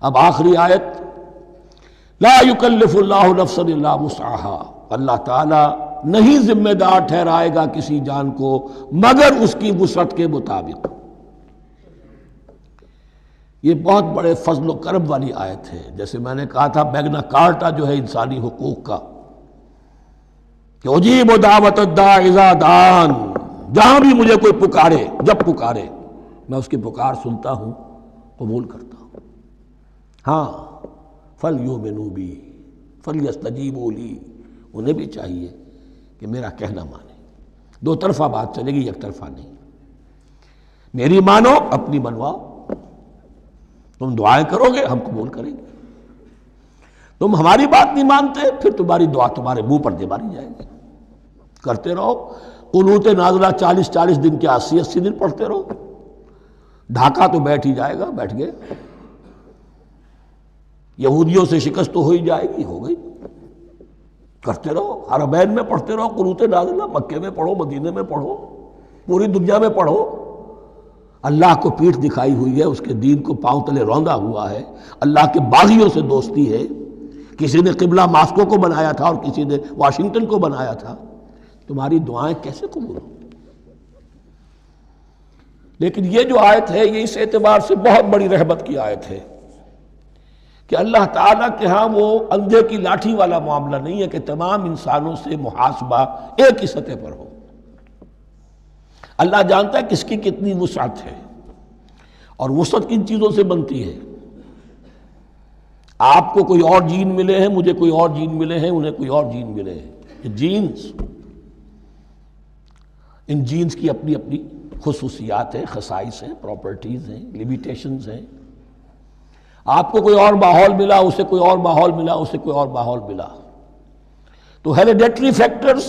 اب آخری آیت، لا یکلف اللہ نفسا الا وسعها، اللہ تعالیٰ نہیں ذمہ دار ٹھہرائے گا کسی جان کو مگر اس کی وسعت کے مطابق۔ یہ بہت بڑے فضل و کرم والی آیت ہے۔ جیسے میں نے کہا تھا میگنا کارٹا جو ہے انسانی حقوق کا، کہ اجیب دعوت الداع اذا دعان، جہاں بھی مجھے کوئی پکارے، جب پکارے میں اس کی پکار سنتا ہوں، قبول کرتا ہوں۔ ہاں فَلْيُؤْمِنُوا بِي فَلْيَسْتَجِيبُوا لِي، انہیں بھی چاہیے کہ میرا کہنا مانے۔ دو طرفہ بات چلے گی، یک طرفہ نہیں۔ میری مانو، اپنی منواؤ۔ تم دعائیں کرو گے ہم قبول کریں گے، تم ہماری بات نہیں مانتے پھر تمہاری دعا تمہارے منہ پر دے ماری جائے گی۔ کرتے رہو قنوت نازلہ 40 دن کے 80 دن پڑھتے رہو، ڈھاکہ تو بیٹھ ہی جائے گا، بیٹھ گئے۔ یہودیوں سے شکست تو ہو ہی جائے گی، ہو گئی۔ کرتے رہو، حرمین میں پڑھتے رہو قنوت نازلہ، مکے میں پڑھو، مدینے میں پڑھو، پوری دنیا میں پڑھو۔ اللہ کو پیٹھ دکھائی ہوئی ہے، اس کے دین کو پاؤں تلے روندا ہوا ہے، اللہ کے باغیوں سے دوستی ہے۔ کسی نے قبلہ ماسکو کو بنایا تھا اور کسی نے واشنگٹن کو بنایا تھا، تمہاری دعائیں کیسے قبول ہوں؟ لیکن یہ جو آیت ہے یہ اس اعتبار سے بہت بڑی رحمت کی آیت ہے کہ اللہ تعالیٰ کے ہاں وہ اندھے کی لاٹھی والا معاملہ نہیں ہے کہ تمام انسانوں سے محاسبہ ایک ہی سطح پر ہو۔ اللہ جانتا ہے کس کی کتنی وسعت ہے، اور وسعت کن چیزوں سے بنتی ہے۔ آپ کو کوئی اور جین ملے ہیں، مجھے کوئی اور جین ملے ہیں، انہیں کوئی اور جین ملے ہیں۔ یہ جینز، ان جینز کی اپنی اپنی خصوصیات ہیں، خصائص ہیں، پراپرٹیز ہیں، لیمیٹیشنز ہیں۔ آپ کو کوئی اور ماحول ملا، اسے کوئی اور ماحول ملا، اسے کوئی اور ماحول ملا۔ تو hereditary factors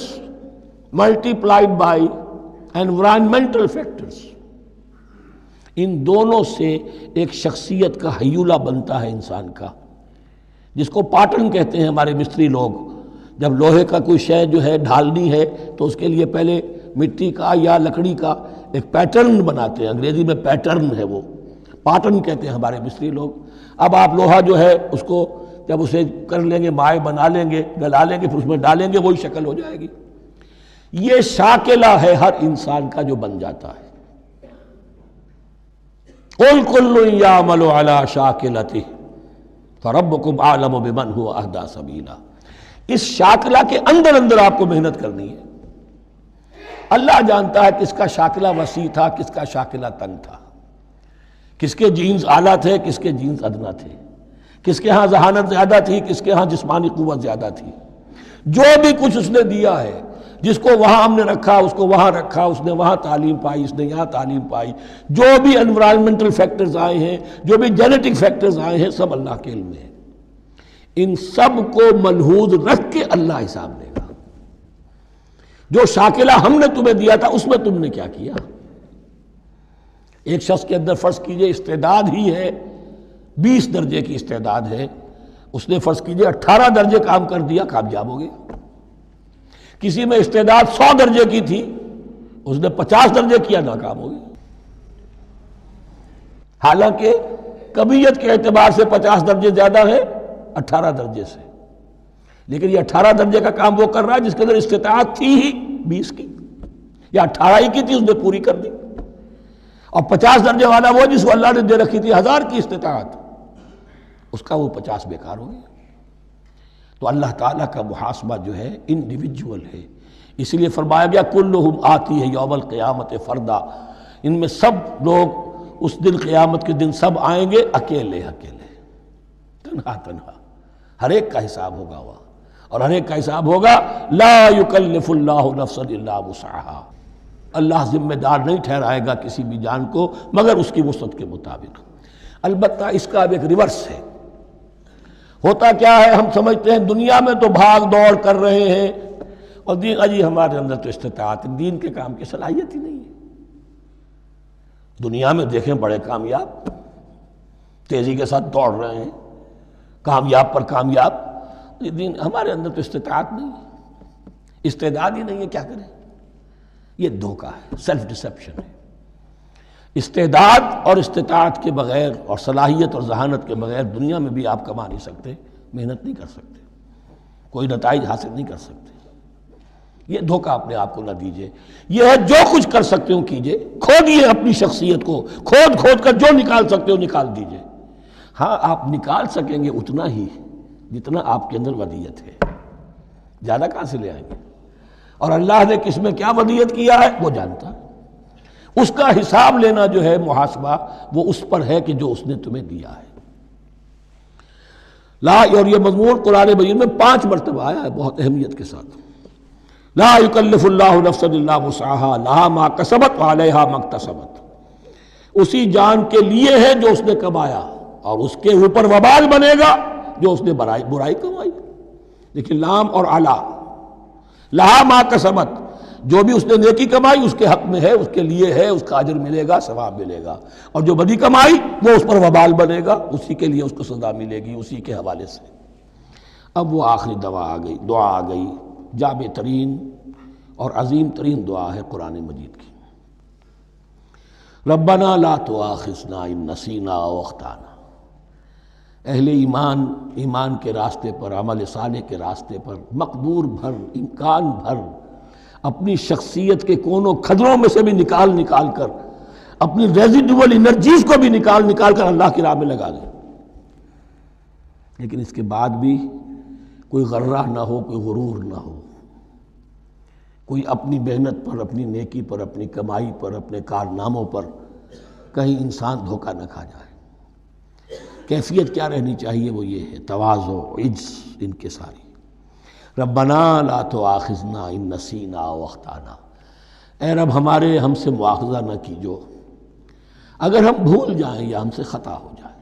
multiplied by environmental factors, ان دونوں سے ایک شخصیت کا ہیولہ بنتا ہے انسان کا، جس کو پیٹرن کہتے ہیں ہمارے مستری لوگ۔ جب لوہے کا کوئی شے جو ہے ڈھالنی ہے تو اس کے لیے پہلے مٹی کا یا لکڑی کا ایک پیٹرن بناتے ہیں، انگریزی میں پیٹرن ہے، وہ پیٹرن کہتے ہیں ہمارے مستری لوگ۔ اب آپ لوہا جو ہے اس کو جب اسے کر لیں گے، مائع بنا لیں گے، گلا لیں گے، پھر اس میں ڈالیں گے، وہی شکل ہو جائے گی۔ یہ شاکلہ ہے ہر انسان کا جو بن جاتا ہے۔ قُلْ كُلٌّ يَعْمَلُ عَلَى شَاكِلَتِهِ فَرَبُّكُمْ أَعْلَمُ بِمَنْ هُوَ أَهْدَىٰ سَبِيلًا۔ اس شاکلہ کے اندر آپ کو محنت کرنی ہے۔ اللہ جانتا ہے کس کا شاکلہ وسیع تھا، کس کا شاکلہ تنگ تھا، کس کے جینز اعلیٰ تھے، کس کے جینز ادنا تھے، کس کے ہاں ذہانت زیادہ تھی، کس کے ہاں جسمانی قوت زیادہ تھی۔ جو بھی کچھ اس نے دیا ہے، جس کو وہاں ہم نے رکھا، اس کو وہاں رکھا، اس نے وہاں تعلیم پائی، اس نے یہاں تعلیم پائی، جو بھی انوائرمنٹل فیکٹرز آئے ہیں، جو بھی جینیٹک فیکٹرز آئے ہیں، سب اللہ کے علم میں ہے۔ ان سب کو ملحوظ رکھ کے اللہ حساب لے گا۔ جو شاکلہ ہم نے تمہیں دیا تھا اس میں تم نے کیا کیا؟ ایک شخص کے اندر فرض کیجئے استعداد ہی ہے 20 درجے کی استعداد ہے، اس نے فرض کیجئے 18 درجے کام کر دیا، کامیاب ہو گیا۔ کسی میں استعداد 100 درجے کی تھی، اس نے 50 درجے کیا، ناکام ہو گیا۔ حالانکہ کمیت کے اعتبار سے 50 درجے زیادہ ہے 18 درجے سے، لیکن یہ 18 درجے کا کام وہ کر رہا ہے جس کے اندر استطاعت تھی ہی 20 کی، یا 18 ہی کی تھی، اس نے پوری کر دی۔ اور 50 درجے والا وہ جس کو اللہ نے دے رکھی تھی 1000 کی استطاعت، اس کا وہ 50 بیکار ہو گیا۔ تو اللہ تعالیٰ کا محاسبہ جو ہے انڈیویجول ہے، اس لیے فرمایا گیا کلہم آتی ہے یوم القیامت فردا، ان میں سب لوگ اس دن قیامت کے دن سب آئیں گے اکیلے اکیلے، تنہا تنہا، ہر ایک کا حساب ہوگا وہاں، اور ہر ایک کا حساب ہوگا لا یکلف اللہ نفسا الا وسعها، اللہ ذمہ دار نہیں ٹھہرائے گا کسی بھی جان کو مگر اس کی وسعت کے مطابق۔ البتہ اس کا اب ایک ریورس ہے۔ ہوتا کیا ہے، ہم سمجھتے ہیں دنیا میں تو بھاگ دوڑ کر رہے ہیں، اور دین اجی ہمارے اندر تو استطاعت، دین کے کام کی صلاحیت ہی نہیں ہے۔ دنیا میں دیکھیں بڑے کامیاب تیزی کے ساتھ دوڑ رہے ہیں، کامیاب پر کامیاب، دین ہمارے اندر تو استطاعت نہیں ہے، استعداد ہی نہیں ہے، کیا کریں؟ یہ دھوکہ ہے، سیلف ڈسیپشن ہے۔ استعداد اور استطاعت کے بغیر اور صلاحیت اور ذہانت کے بغیر دنیا میں بھی آپ کما نہیں سکتے، محنت نہیں کر سکتے، کوئی نتائج حاصل نہیں کر سکتے۔ یہ دھوکہ اپنے آپ کو نہ دیجیے، یہ ہے جو کچھ کر سکتے ہو کیجیے، کھودیے اپنی شخصیت کو، کھود کھود کر جو نکال سکتے ہو نکال دیجیے۔ ہاں آپ نکال سکیں گے اتنا ہی جتنا آپ کے اندر ودیت ہے، زیادہ کہاں سے لے آئیں گے؟ اور اللہ نے کس میں کیا ودیت کیا ہے وہ جانتا ہے، اس کا حساب لینا جو ہے محاسبہ وہ اس پر ہے کہ جو اس نے تمہیں دیا ہے۔ لا، اور یہ مضمون قرآن مجید میں 5 مرتبہ آیا ہے بہت اہمیت کے ساتھ۔ لا یکلف اللہ نفسا الا وسعها لها ما کسبت وعلیہا ما اکتسبت، اسی جان کے لیے ہے جو اس نے کمایا اور اس کے اوپر وبال بنے گا جو اس نے برائی کمائی۔ لیکن لام اور علا، لہا ما کسبت، جو بھی اس نے نیکی کمائی اس کے حق میں ہے، اس کے لیے ہے، اس کا اجر ملے گا، ثواب ملے گا، اور جو بدی کمائی وہ اس پر وبال بنے گا، اسی کے لیے اس کو سزا ملے گی، اسی کے حوالے سے۔ اب وہ آخری دعا آ گئی، جامع ترین اور عظیم ترین دعا ہے قرآن مجید کی۔ ربنا لا تؤاخذنا ان نسینا او اخطانا۔ اہل ایمان کے راستے پر، عمل صالح کے راستے پر مقدور بھر، امکان بھر اپنی شخصیت کے کونوں کھدروں میں سے بھی نکال کر، اپنی ریزیڈول انرجیز کو بھی نکال کر اللہ کی راہ میں لگا دیں، لیکن اس کے بعد بھی کوئی غرہ نہ ہو، کوئی غرور نہ ہو، کوئی اپنی محنت پر، اپنی نیکی پر، اپنی کمائی پر، اپنے کارناموں پر کہیں انسان دھوکہ نہ کھا جائے۔ کیفیت کیا رہنی چاہیے؟ وہ یہ ہے تواضع، عجز، انکساری۔ ربنا لا تؤاخذنا ان نسینا او اخطانا، اے رب ہم سے مواخذہ نہ کیجو اگر ہم بھول جائیں یا ہم سے خطا ہو جائے۔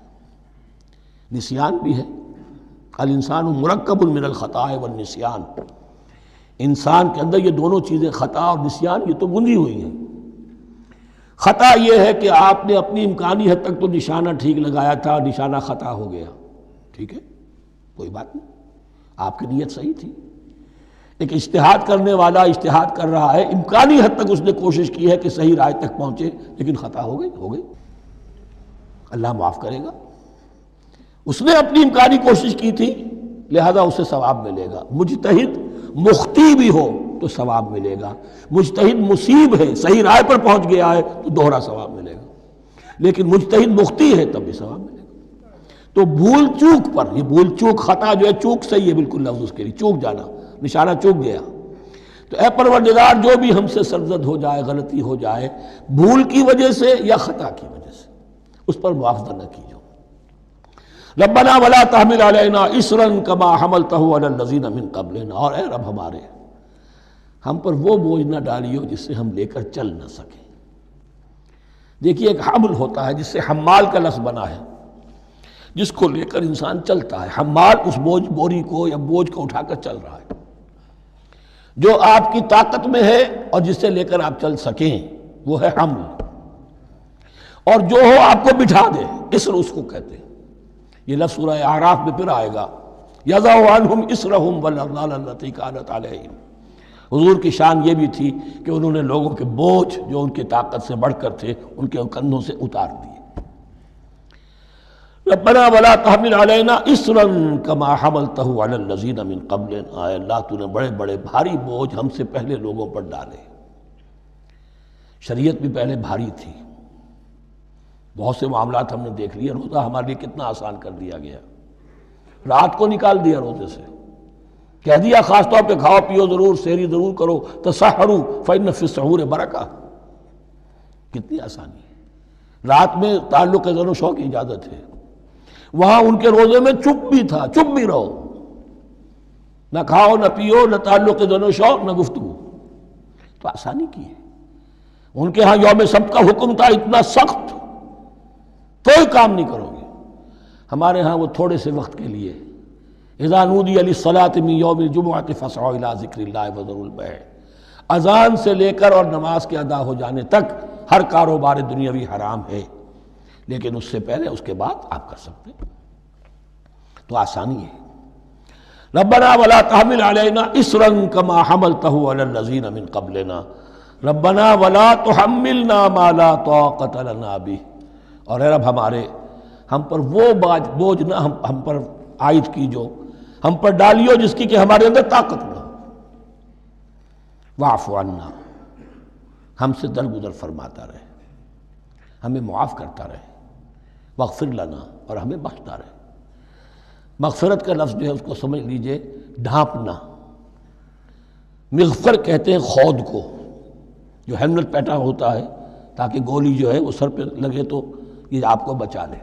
نسیان بھی ہے، الانسان مرکب من الخطاء والنسیان، انسان کے اندر یہ دونوں چیزیں، خطا اور نسیان، یہ تو گنجی ہوئی ہیں۔ خطا یہ ہے کہ آپ نے اپنی امکانی حد تک تو نشانہ ٹھیک لگایا تھا، نشانہ خطا ہو گیا، ٹھیک ہے، کوئی بات نہیں، آپ کی نیت صحیح تھی۔ ایک اجتہاد کرنے والا اجتہاد کر رہا ہے، امکانی حد تک اس نے کوشش کی ہے کہ صحیح رائے تک پہنچے، لیکن خطا ہو گئی، اللہ معاف کرے گا۔ اس نے اپنی امکانی کوشش کی تھی، لہذا اسے ثواب ملے گا۔ مجتہد مخطی بھی ہو تو ثواب ملے گا، مجتہد مصیب ہے، صحیح رائے پر پہنچ گیا ہے تو دوہرا ثواب ملے گا، لیکن مجتہد مخطی ہے تب بھی ثواب ملے گا۔ تو بھول چوک پر، یہ بھول چوک، خطا جو ہے چوک صحیح ہے بالکل لفظ اس کے لیے، چوک جانا، نشانہ چوک گیا۔ تو اے پروردگار جو بھی ہم سے سرزد ہو جائے، غلطی ہو جائے، بھول کی وجہ سے یا خطا کی وجہ سے، اس پر مواخذہ نہ کیجو۔ ربنا ولا تحمل علینا اصرا کما حملتہ علی الذین من قبلنا، اور اے رب ہمارے ہم پر وہ بوجھ نہ ڈالیو جس سے ہم لے کر چل نہ سکیں۔ دیکھیے ایک حمل ہوتا ہے جس سے حمال کا لفظ بنا ہے، جس کو لے کر انسان چلتا ہے، حمال اس بوری کو یا بوجھ کو اٹھا کر چل رہا ہے، جو آپ کی طاقت میں ہے اور جس سے لے کر آپ چل سکیں وہ ہے حمل، اور جو ہو آپ کو بٹھا دے، اسر اس کو کہتے ہیں۔ یہ لفظ سورہ اعراف میں پھر آئے گا، یضع عنہم اسرہم والاغلال التی کانت علیہم۔ حضور کی شان یہ بھی تھی کہ انہوں نے لوگوں کے بوجھ جو ان کی طاقت سے بڑھ کر تھے ان کے کندھوں سے اتار دیے۔ ربنا ولا تحمل علینا اصرا کما حملتہ علی الذین من قبلنا، اے اللہ تو نے بڑے بڑے بھاری بوجھ ہم سے پہلے لوگوں پر ڈالے۔ شریعت بھی پہلے بھاری تھی، بہت سے معاملات ہم نے دیکھ لیے، روزہ ہمارے لیے کتنا آسان کر دیا گیا، رات کو نکال دیا روزے سے، کہہ دیا خاص طور پہ کھاؤ پیو ضرور، سحری ضرور کرو، تسحروا فإن فی السحور برکہ، کتنی آسانی ہے۔ رات میں تعلق زن و شو کی اجازت ہے، وہاں ان کے روزے میں چپ بھی تھا، چپ بھی رہو، نہ کھاؤ نہ پیو، نہ تعلق زن و شو، نہ گفتگو، تو آسانی کی ہے۔ ان کے ہاں یوم سبت کا حکم تھا اتنا سخت، کوئی کام نہیں کرو گے۔ ہمارے ہاں وہ تھوڑے سے وقت کے لیے، اذا نودی للصلاۃ من یوم الجمعۃ فاسعوا الی ذکر اللہ وذروا البیع، اذان سے لے کر اور نماز کے ادا ہو جانے تک ہر کاروبار دنیاوی حرام ہے، لیکن اس سے پہلے اس کے بعد آپ کر سکتے ہیں، تو آسانی ہے۔ ربنا ولا تحمل علینا اصرا کما حملتہ علی الذین من قبلنا، ربنا ولا تحملنا ما لا طاقت لنا به، اور اے رب ہمارے، ہم پر وہ بوجھ نہ ہم پر عائد کیجو، ہم پر ڈالیو جس کی کہ ہمارے اندر طاقت نہ ہو۔ واعف عنا، ہم سے درگزر فرماتا رہے، ہمیں معاف کرتا رہے۔ واغفر لنا، اور ہمیں بخشتا رہے۔ مغفرت کا لفظ جو ہے اس کو سمجھ لیجئے ڈھانپنا۔ مغفر کہتے ہیں خود کو، جو ہیلمٹ پہنا ہوتا ہے تاکہ گولی جو ہے وہ سر پہ لگے تو یہ آپ کو بچا لے۔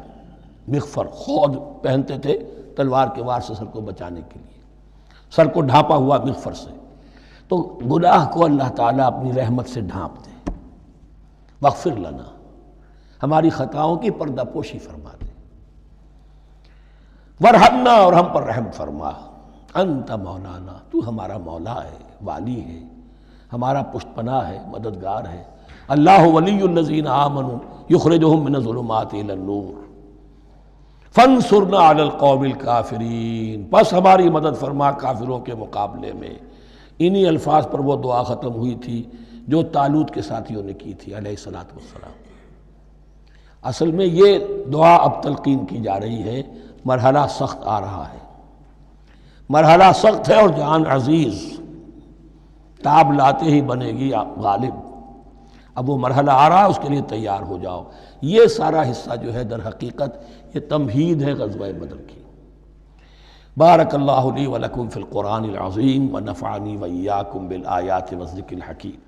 مغفر خود پہنتے تھے تلوار کے وار سے سر کو بچانے کے لیے، سر کو ڈھانپا ہوا مغفر سے۔ تو گناہ کو اللہ تعالیٰ اپنی رحمت سے ڈھانپ دے۔ واغفر لنا، ہماری خطاؤں کی پردہ پوشی فرما دے۔ ورحمنا، اور ہم پر رحم فرما۔ انت مولانا، تو ہمارا مولا ہے، والی ہے، ہمارا پشت پناہ ہے، مددگار ہے۔ اللہ ولی الذین آمنوا یخرجہم من الظلمات الی النور فانصرنا علی القوم الکافرین، بس ہماری مدد فرما کافروں کے مقابلے میں۔ انہی الفاظ پر وہ دعا ختم ہوئی تھی جو طالوت کے ساتھیوں نے کی تھی علیہ الصلوۃ والسلام۔ اصل میں یہ دعا اب تلقین کی جا رہی ہے، مرحلہ سخت آ رہا ہے، مرحلہ سخت ہے اور جان عزیز، تاب لاتے ہی بنے گی غالب۔ اب وہ مرحلہ آ رہا ہے، اس کے لیے تیار ہو جاؤ۔ یہ سارا حصہ جو ہے در حقیقت یہ تمہید ہے غزوہ بدر کی۔ بارک اللہ لی ولکم فی القرآن العظیم ونفعنی وإیاکم بالآیات والذکر الحکیم۔